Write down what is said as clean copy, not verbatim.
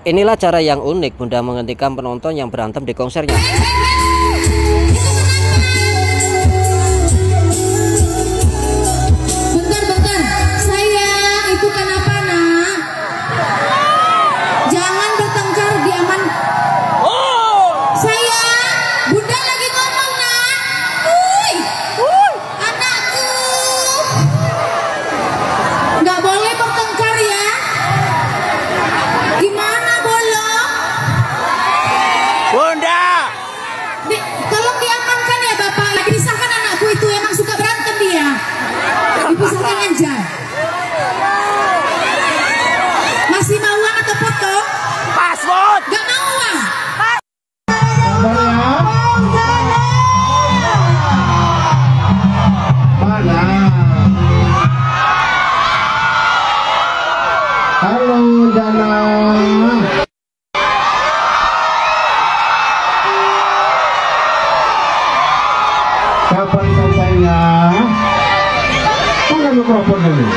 Inilah cara yang unik Bunda menghentikan penonton yang berantem di konsernya. Bentar, sayang, itu kenapa nak? Jangan bertengkar, diaman. Sayang, Bunda lagi ngomong nak. Anakku, nggak boleh bertengkar ya. Gimana bolong? Bunda, Tolong diamankan ya Bapak. Lagi disahkan anakku itu emang suka berantem dia. Dipisahkan aja. Masih mau uang atau foto? password. Gak mau uang. Mana? Halo Dana. Kapan sampainya? Mana mikrofon ini?